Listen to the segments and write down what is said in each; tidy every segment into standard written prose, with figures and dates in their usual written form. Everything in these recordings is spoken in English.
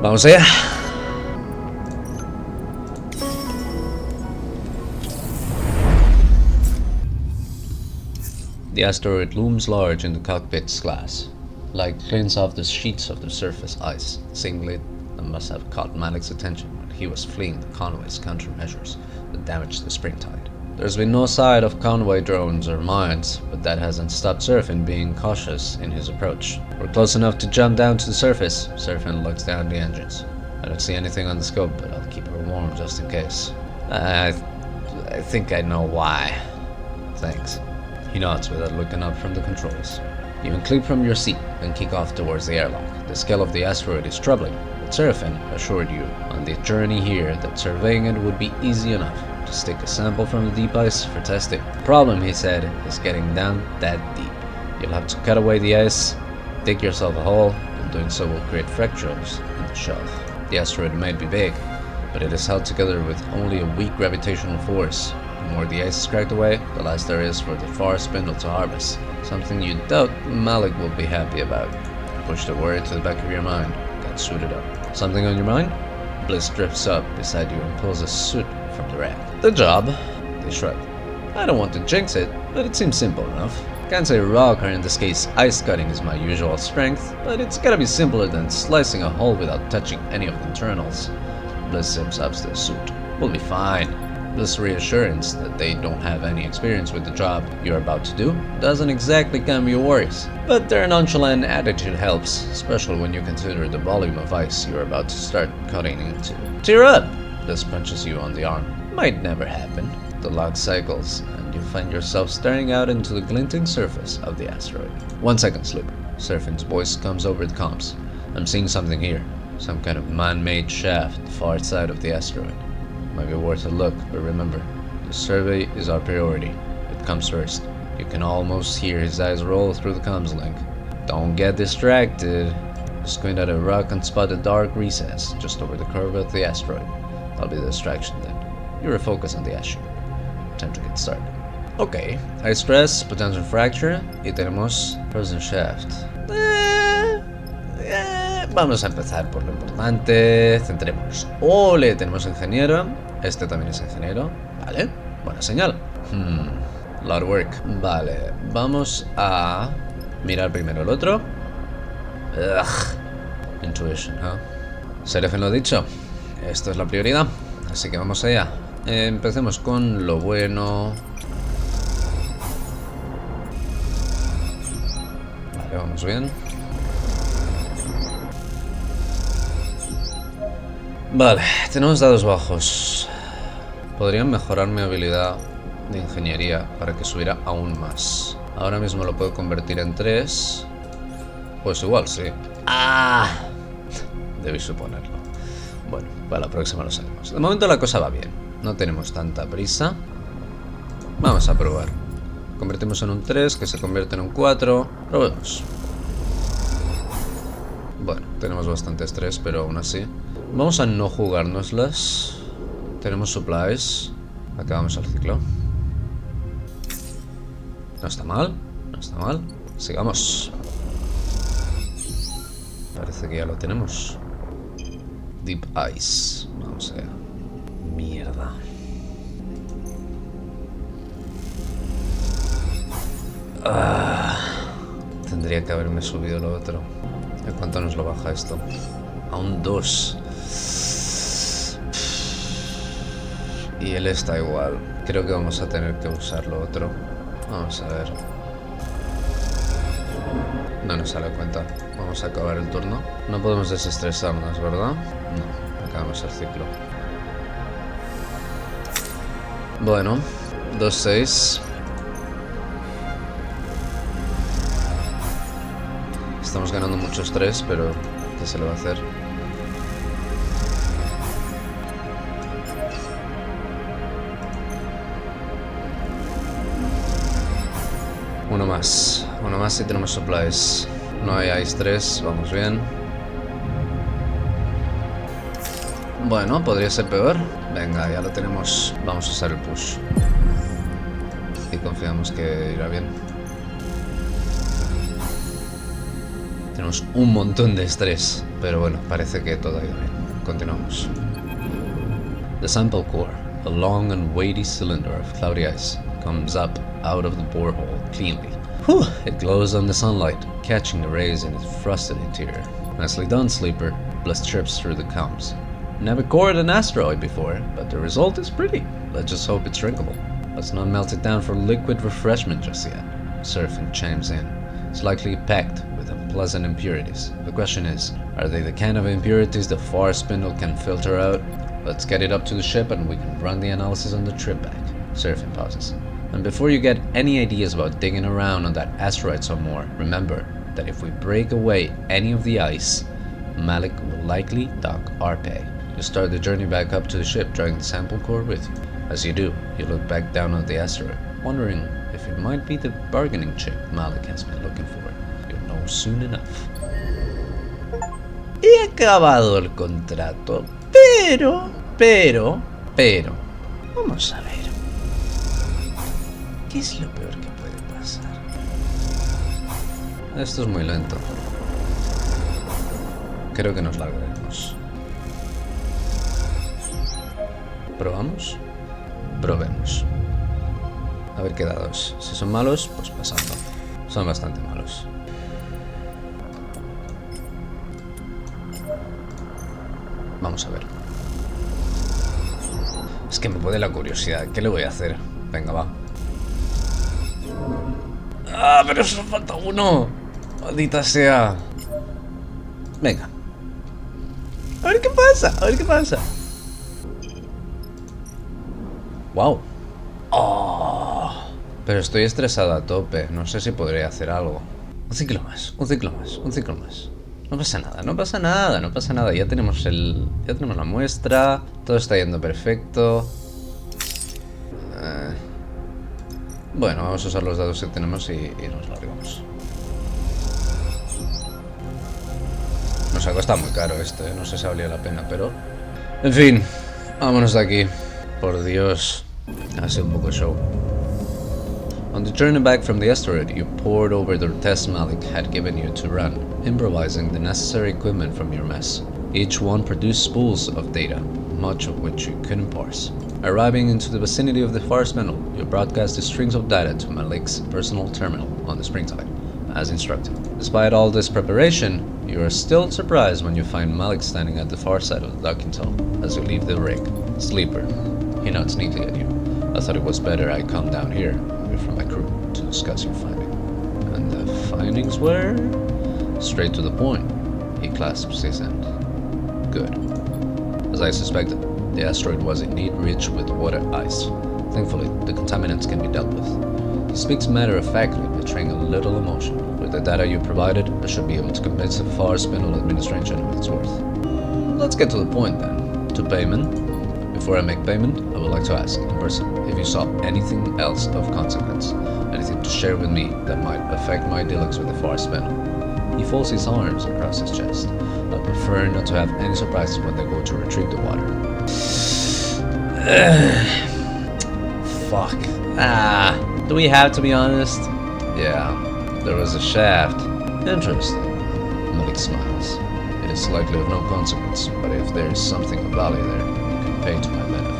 Vamos allá. The asteroid looms large in the cockpit's glass. Light glints off the sheets of the surface ice, singly that must have caught Malik's attention when he was fleeing the Conway's countermeasures that damaged the spring tide. There's been no sight of Conway drones or mines, but that hasn't stopped Surfin being cautious in his approach. We're close enough to jump down to the surface. Surfin looks down the engines. I don't see anything on the scope, but I'll keep her warm just in case. I think I know why. Thanks. He nods without looking up from the controls. You can clip from your seat and kick off towards the airlock. The scale of the asteroid is troubling, but Seraphin assured you on the journey here that surveying it would be easy enough. Just take a sample from the deep ice for testing. The problem, he said, is getting down that deep. You'll have to cut away the ice, dig yourself a hole, and doing so will create fractures in the shelf. The asteroid may be big, but it is held together with only a weak gravitational force. The more the ice is cracked away, the less there is for the far spindle to harvest. Something you doubt Malik will be happy about. Push the worry to the back of your mind. Get suited up. Something on your mind? Bliss drifts up beside you and pulls a suit from the rack. The job? They shrug. I don't want to jinx it, but it seems simple enough. Can't say rock, or in this case ice cutting is my usual strength, but it's gotta be simpler than slicing a hole without touching any of the internals. Bliss zips up to the suit. We'll be fine. This reassurance that they don't have any experience with the job you're about to do doesn't exactly calm your worries. But their nonchalant attitude helps, especially when you consider the volume of ice you're about to start cutting into. Cheer up! This punches you on the arm. Might never happen. The log cycles, and you find yourself staring out into the glinting surface of the asteroid. 1 second, Sloop. Surfin's voice comes over the comms. I'm seeing something here. Some kind of man-made shaft far side of the asteroid. Might be worth a look, but remember, the survey is our priority. It comes first. You can almost hear his eyes roll through the comms link. Don't get distracted. Squint at a rock and spot a dark recess just over the curve of the asteroid. That'll be the distraction then. You refocus on the asteroid. Time to get started. Okay, high stress, potential fracture, y tenemos frozen shaft. Vamos a empezar por lo importante. Centrémonos. Ole, tenemos ingeniero. Este también es ingeniero. Vale, buena señal. Lot of work. Vale, vamos a mirar primero el otro. Intuition, ¿eh? Seraphin lo dicho. Esto es la prioridad. Así que vamos allá. Empecemos con lo bueno. Vale, vamos bien. Vale, tenemos dados bajos. Podrían mejorar mi habilidad de ingeniería para que subiera aún más. Ahora mismo lo puedo convertir en 3. Pues igual, sí. ¡Ah! Debí suponerlo. Bueno, para la próxima lo sabemos. De momento la cosa va bien. No tenemos tanta prisa. Vamos a probar. Convertimos en un 3, que se convierte en un 4. Probemos. Bueno, tenemos bastante estrés, pero aún así. Vamos a no jugárnoslas. Tenemos supplies. Acabamos el ciclo. No está mal. No está mal. Sigamos. Parece que ya lo tenemos. Deep Ice. Vamos a ver. Mierda. Tendría que haberme subido lo otro. ¿A cuánto nos lo baja esto? A un 2. Y él está igual. Creo que vamos a tener que usar lo otro. Vamos a ver. No nos sale cuenta. Vamos a acabar el turno. No podemos desestresarnos, ¿verdad? No. Acabamos el ciclo. Bueno. 2-6. Estamos ganando mucho estrés, pero ¿qué se le va a hacer? Uno más y tenemos supplies. No hay ice 3, vamos bien. Bueno, podría ser peor. Venga, ya lo tenemos. Vamos a usar el push. Y confiamos que irá bien. Tenemos un montón de estrés, pero bueno, parece que todo ha ido bien. Continuamos. The sample core, a long and weighty cylinder of cloudy ice, comes up out of the borehole cleanly. Whew! It glows on the sunlight, catching the rays in its frosted interior. Nicely done, Sleeper. Bliss chirps through the comms. Never cored an asteroid before, but the result is pretty. Let's just hope it's drinkable. Let's not melt it down for liquid refreshment just yet. Surfing chimes in. It's likely packed with unpleasant impurities. The question is, are they the kind of impurities the far spindle can filter out? Let's get it up to the ship and we can run the analysis on the trip back. Surfing pauses. And before you get any ideas about digging around on that asteroid some more, remember that if we break away any of the ice, Malik will likely dock our pay. You start the journey back up to the ship, dragging the sample core with you. As you do, you look back down at the asteroid, wondering if it might be the bargaining chip Malik has been looking for. You'll know soon enough. He acabado el contrato, pero, vamos a ver. ¿Qué es lo peor que puede pasar? Esto es muy lento. Creo que nos largaremos. ¿Probamos? Probemos. A ver qué dados. Si son malos, pues pasando. Son bastante malos. Vamos a ver. Es que me puede la curiosidad. ¿Qué le voy a hacer? Venga, va. ¡Ah, pero solo falta uno! ¡Maldita sea! Venga. A ver qué pasa, a ver qué pasa. ¡Wow! ¡Oh! Pero estoy estresado a tope. No sé si podré hacer algo. Un ciclo más, un ciclo más, un ciclo más. No pasa nada, no pasa nada, no pasa nada. Ya tenemos la muestra. Todo está yendo perfecto. Bueno, vamos a usar los dados que tenemos y nos largamos. Nos ha costado muy caro esto, no sé si valía la pena, pero... En fin, vámonos de aquí. Por Dios, ha sido un poco show. On the journey back from the asteroid, you pored over the test Malik had given you to run, improvising the necessary equipment from your mess. Each one produced spools of data, much of which you couldn't parse. Arriving into the vicinity of the far spindle, you broadcast the strings of data to Malik's personal terminal on the springtide, as instructed. Despite all this preparation, you are still surprised when you find Malik standing at the far side of the docking tunnel as you leave the rig. Sleeper. He nods neatly at you. I thought it was better I come down here, away from my crew, to discuss your finding. And the findings were? Straight to the point. He clasps his hand. Good. As I suspected, the asteroid was indeed rich with water ice. Thankfully, the contaminants can be dealt with. He speaks matter-of-factly, betraying a little emotion. With the data you provided, I should be able to convince the far spindle administration of its worth. Let's get to the point then. To payment. Before I make payment, I would like to ask, in person, if you saw anything else of consequence. Anything to share with me that might affect my dealings with the far spindle. He folds his arms across his chest. I prefer not to have any surprises when they go to retrieve the water. Fuck. Do we have to be honest? Yeah, there was a shaft. Interesting. Malik smiles. It is likely of no consequence, but if there is something of value there, you can pay to my benefit.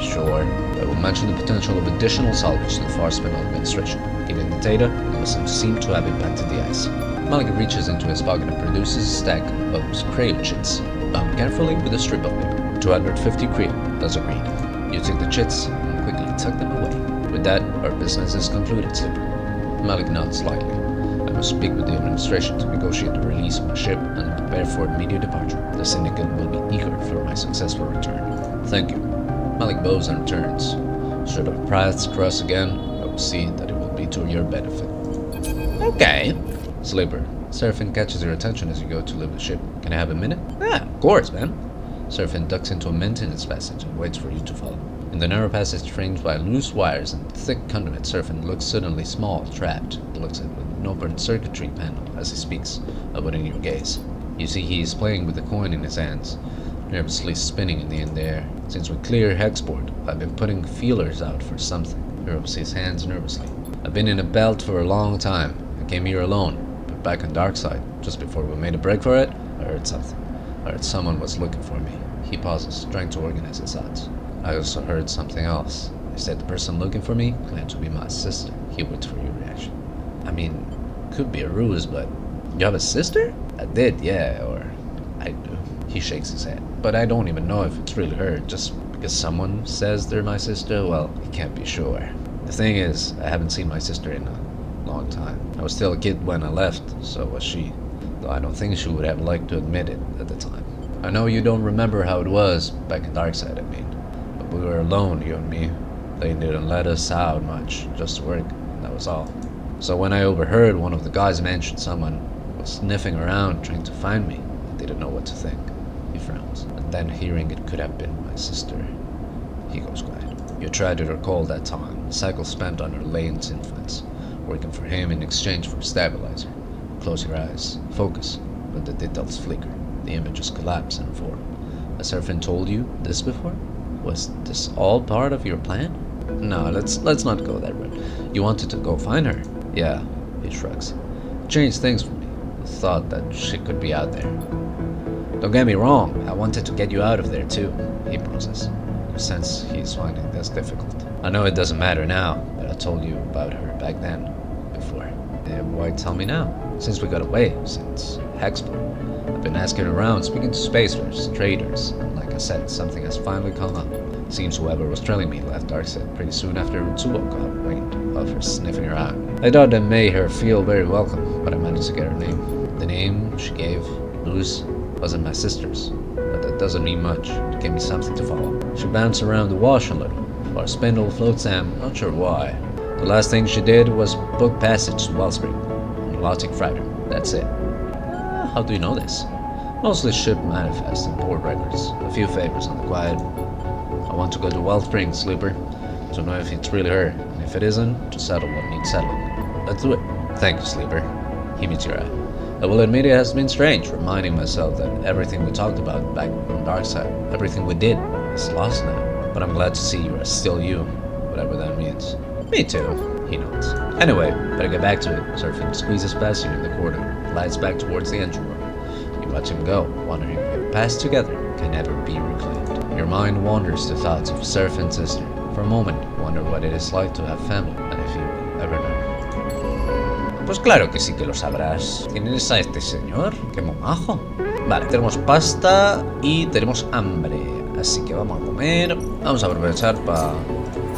Sure. I will mention the potential of additional salvage to the far spindle administration. Given the data, it doesn't seem to have impacted the ice. Malik reaches into his pocket and produces a stack of crayon chits, bound carefully with a strip of paper. 250 crayon, as agreed. You take the chits and quickly tuck them away. With that, our business is concluded, Sleeper. Malik nods slightly. I must speak with the administration to negotiate the release of my ship and prepare for immediate departure. The Syndicate will be eager for my successful return. Thank you. Malik bows and returns. Should our paths cross again, I will see that it will be to your benefit. Okay. Sleeper, Seraphin catches your attention as you go to leave the ship. Can I have a minute? Yeah, of course, man. Seraphin ducks into a maintenance passage and waits for you to follow. In the narrow passage framed by loose wires and thick conduit, Seraphin looks suddenly small, trapped. He looks at an open circuitry panel as he speaks, avoiding your gaze. You see he is playing with the coin in his hands, nervously spinning in the air. Since we clear Hexport, I've been putting feelers out for something. He rubs his hands nervously. I've been in a belt for a long time. I came here alone. back on dark side, just before we made a break for it, I heard something. I heard someone was looking for me. He pauses, trying to organize his thoughts. I also heard something else. They said the person looking for me claimed to be my sister. He waits for your reaction. I mean, could be a ruse, but... You have a sister? I did, yeah, or... I do. He shakes his head. But I don't even know if it's really her. Just because someone says they're my sister, well, he can't be sure. The thing is, I haven't seen my sister in a long time. I was still a kid when I left, so was she. Though I don't think she would have liked to admit it at the time. I know you don't remember how it was, back in Darkside, I mean. But we were alone, you and me. They didn't let us out much, just to work, that was all. So when I overheard one of the guys mention someone was sniffing around trying to find me, I didn't know what to think. He frowns, and then hearing it could have been my sister, he goes quiet. You try to recall that time, the cycle spent under Lane's influence, working for him in exchange for stabilizer. Close your eyes, focus, but the details flicker. The images collapse and form. Has Serpent told you this before? Was this all part of your plan? No, let's not go that route. You wanted to go find her? Yeah, he shrugs. It changed things for me. The thought that she could be out there. Don't get me wrong, I wanted to get you out of there too, he pauses. You sense he's finding this difficult. I know it doesn't matter now, but I told you about her back then, before. Why tell me now? Since we got away, since Hexport. I've been asking around, speaking to spacers, traders, and like I said, something has finally come up. Seems whoever was trailing me left Darkseid pretty soon after Rutsubo got wind of her sniffing around. I thought that made her feel very welcome, but I managed to get her name. The name she gave, Luz, wasn't my sister's, but that doesn't mean much. It gave me something to follow. She bounced around the wash a little, while Spindle floats Sam, not sure why. The last thing she did was book passage to Wellspring on the Logic Freighter. That's it. How do you know this? Mostly ship manifest and port records. A few favors on the quiet. I want to go to Wellspring, Sleeper, to know if it's really her, and if it isn't, to settle what needs settling. Let's do it. Thank you, Sleeper. He meets your eye. I will admit it has been strange, reminding myself that everything we talked about back on Darkside, everything we did, is lost now. But I'm glad to see you are still you, whatever that means. Me too, he nods. Anyway, better get back to it. Serpent squeezes past you in the corridor, glides back towards the engine room. You watch him go, wondering if your past together can ever be reclaimed. Your mind wanders to thoughts of Serpent and sister. For a moment, you wonder what it is like to have family, and if you will ever know. Pues claro que sí que lo sabrás. ¿Tienes a este señor? ¡Qué momajo! Vale, tenemos pasta y tenemos hambre. Así que vamos a comer. Vamos a aprovechar para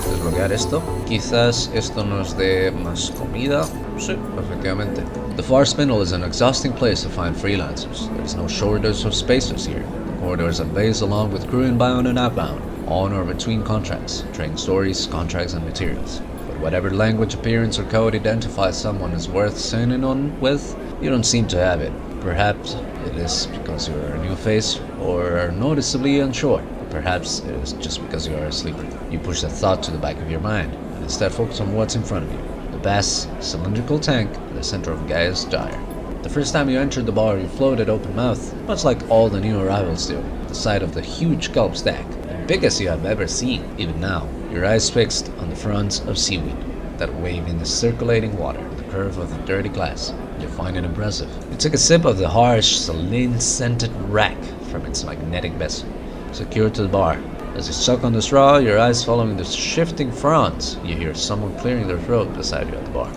desbloquear esto. Quizás esto nos dé más comida. Sí, efectivamente. The Far Spindle is an exhausting place to find freelancers. There is no shortage of spacers here. The corridors are based along with crew inbound and outbound, on or between contracts, trading stories, contracts, and materials. But whatever language, appearance, or code identifies someone as worth signing on with, you don't seem to have it. Perhaps it is because you are a new face, or are noticeably unsure. Perhaps it is just because you are a sleeper. You push that thought to the back of your mind, and instead focus on what's in front of you. The vast, cylindrical tank in the center of Gaia's Gyre. The first time you entered the bar, you floated open mouthed, much like all the new arrivals do, at the sight of the huge kelp stack, the biggest you have ever seen. Even now, your eyes fixed on the fronds of seaweed that wave in the circulating water, the curve of the dirty glass. You find it impressive. You took a sip of the harsh, saline-scented rack from its magnetic vessel, secured to the bar. As you suck on the straw, your eyes following the shifting fronds, you hear someone clearing their throat beside you at the bar.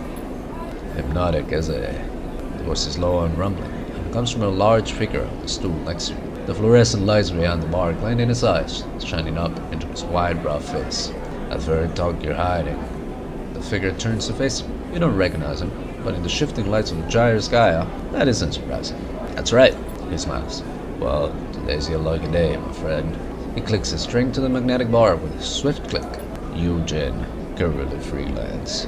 Hypnotic as a... The voice is low and rumbling, and comes from a large figure on the stool next to you. The fluorescent lights behind the bar glint in his eyes, shining up into his wide, rough face. At very talk you're hiding. The figure turns to face you. You don't recognize him, but in the shifting lights of the Gyre's Gaia, that isn't surprising. That's right, he smiles. Well, today's your lucky day, my friend. He clicks a string to the magnetic bar with a swift click. Eugen, Guerrilla Freelance.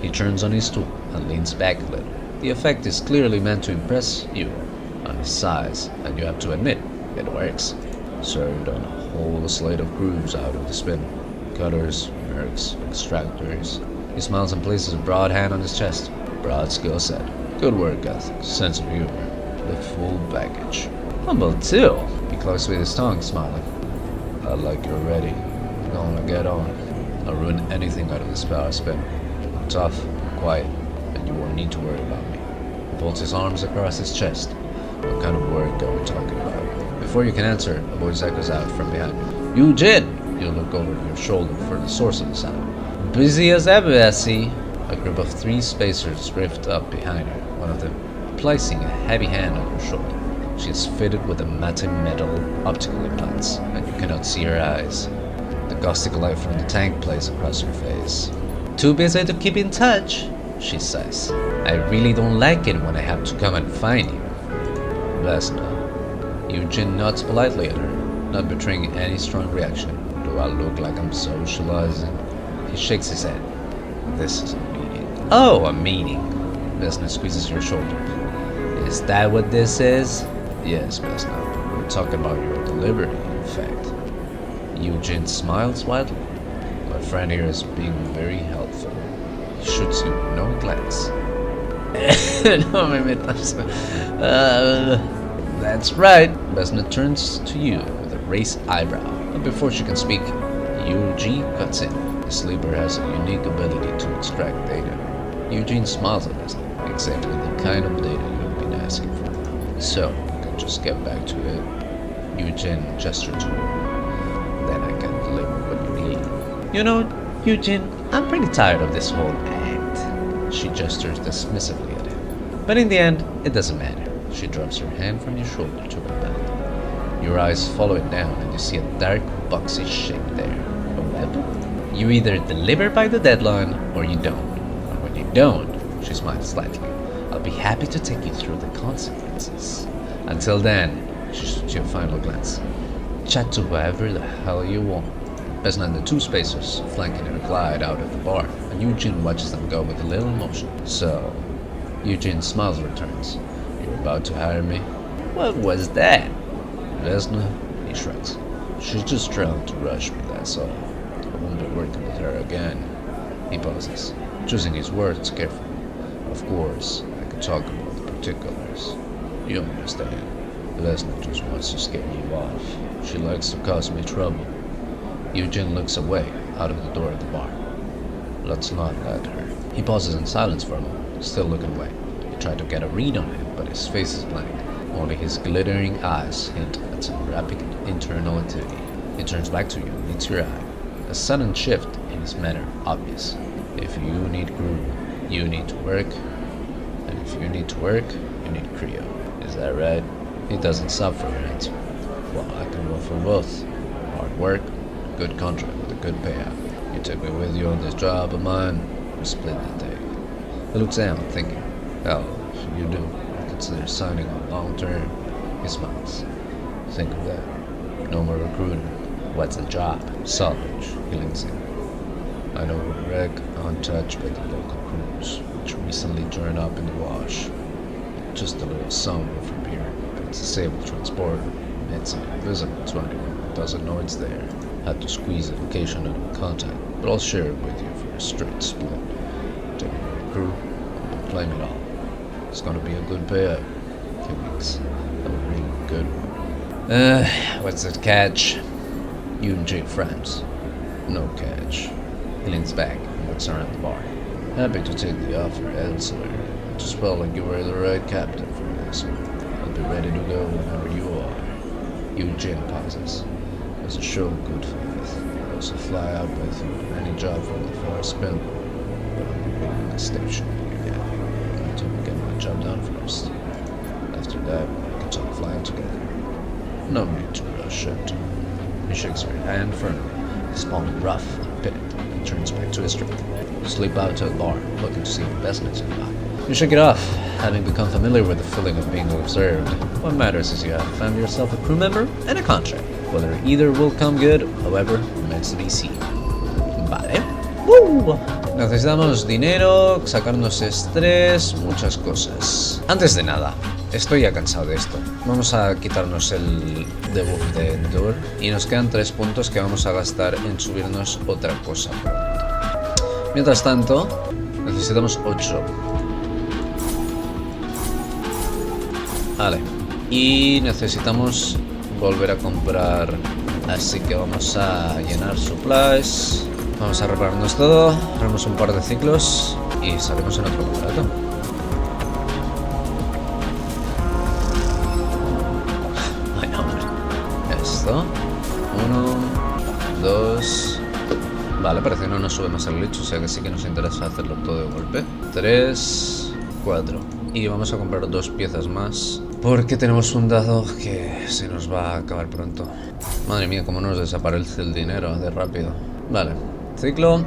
He turns on his stool and leans back a little. The effect is clearly meant to impress you on his size, and you have to admit, it works. Served on a whole slate of crews out of the spin. Cutters, mercs, extractors. He smiles and places a broad hand on his chest. Broad skill set. Good work ethic, sense of humor. The full package. Humble too. He closes with his tongue, smiling. I like you're ready. Gonna get on. I'll ruin anything out of this power spin. I'm tough, quiet, and you won't need to worry about me. Folds his arms across his chest. What kind of work are we talking about? Before you can answer, a voice echoes out from behind. Eugene! You look over your shoulder for the source of the sound. Busy as ever, I see. A group of 3 spacers drift up behind her, one of them placing a heavy hand on her shoulder. She is fitted with a matte metal optical implants, and you cannot see her eyes. The caustic light from the tank plays across her face. Too busy to keep in touch, she says. I really don't like it when I have to come and find you. Vesna. Eugene nods politely at her, not betraying any strong reaction. Do I look like I'm socializing? He shakes his head. This is a meeting. Oh, a meeting. Vesna squeezes your shoulder. Is that what this is? Yes, Vesna. We're talking about your delivery, in fact. Eugene smiles widely. My friend here is being very helpful. He shoots you no glance. No me metas. That's right. Vesna turns to you with a raised eyebrow. But before she can speak, Eugene cuts in. The sleeper has a unique ability to extract data. Eugene smiles at Vesna, exactly the kind of data you've been asking for. So, I can just get back to it. Eugene gestured to her. Then I can deliver what you need. You know, Eugene, I'm pretty tired of this whole act. She gestures dismissively at him. But in the end, it doesn't matter. She drops her hand from your shoulder to her belt. Your eyes follow it down and you see a dark, boxy shape there. A weapon? You either deliver by the deadline or you don't. And when you don't, she smiles slightly, I'll be happy to take you through the consequences. Until then, she shoots you a final glance. Chat to whoever the hell you want. Vesna and the 2 spacers flanking her glide out of the bar, and Eugene watches them go with a little motion. So, Eugene smiles returns. You're about to hire me? What was that? Vesna? He shrugs. She's just trying to rush me, that's all. I won't be working with her again. He pauses, choosing his words carefully. Of course, I could talk about the particulars. You understand. Vesna just wants to scare you off. She likes to cause me trouble. Eugene looks away, out of the door of the bar. Let's not let her. He pauses in silence for a moment, still looking away. You try to get a read on him, but his face is blank. Only his glittering eyes hint at some rapid internal activity. He turns back to you and meets your eye. A sudden shift in his manner obvious. If you need crew, you need to work. And if you need to work, you need Creo. Is that right? He doesn't stop for your answer. Well, I can go for both. Hard work, good contract with a good payout. You took me with you on this job of mine, we split the take. He looks down, thinking, hell, if you do consider signing on long term. He smiles. Think of that. No more recruiting. What's the job? Salvage, he links in. I know a wreck untouched by the local crews, which recently turned up in the wash. Just a little somewhere from here. It's a disabled transporter. It's invisible to anyone who doesn't know it's there. Had to squeeze the location out of contact, but I'll share it with you for a straight split. Take me with the crew, and claim it all. It's gonna be a good payout. 2 weeks. A really good one. What's the catch? Eugene frowns. No catch. He leans back and looks around the bar. Happy to take the offer elsewhere. It just felt like you were the right captain for this one. I'll be ready to go whenever you are. Eugene pauses. There's a show of good faith. I also fly out with you on any job from the far spin. But I'll be waiting at the station again. Until we get my job done first. After that, we can talk flying together. No need to rush it. He shakes her hand firmly, his palm rough and pitted, and turns back to his drink. You slip out to the bar, looking to see if Vesna is nearby. You shake it off, having become familiar with the feeling of being observed. What matters is you have found yourself a crew member and a contract. Whether either will come good, however, remains to be seen. Vale. Necesitamos dinero, sacarnos estrés, muchas cosas. Antes de nada, estoy ya cansado de esto. Vamos a quitarnos el debuff de Endure y nos quedan 3 puntos que vamos a gastar en subirnos otra cosa pronto. Mientras tanto, necesitamos 8. Vale. Y necesitamos volver a comprar. Así que vamos a llenar supplies. Vamos a repararnos todo. Haremos un par de ciclos y salimos en otro contrato. esto. 1, 2... Vale, parece que no nos sube más el glitch, o sea que sí que nos interesa hacerlo todo de golpe. 3, 4. Y vamos a comprar 2 piezas más, porque tenemos un dado que se nos va a acabar pronto. Madre mía, cómo nos desaparece el dinero de rápido. Vale, ciclo.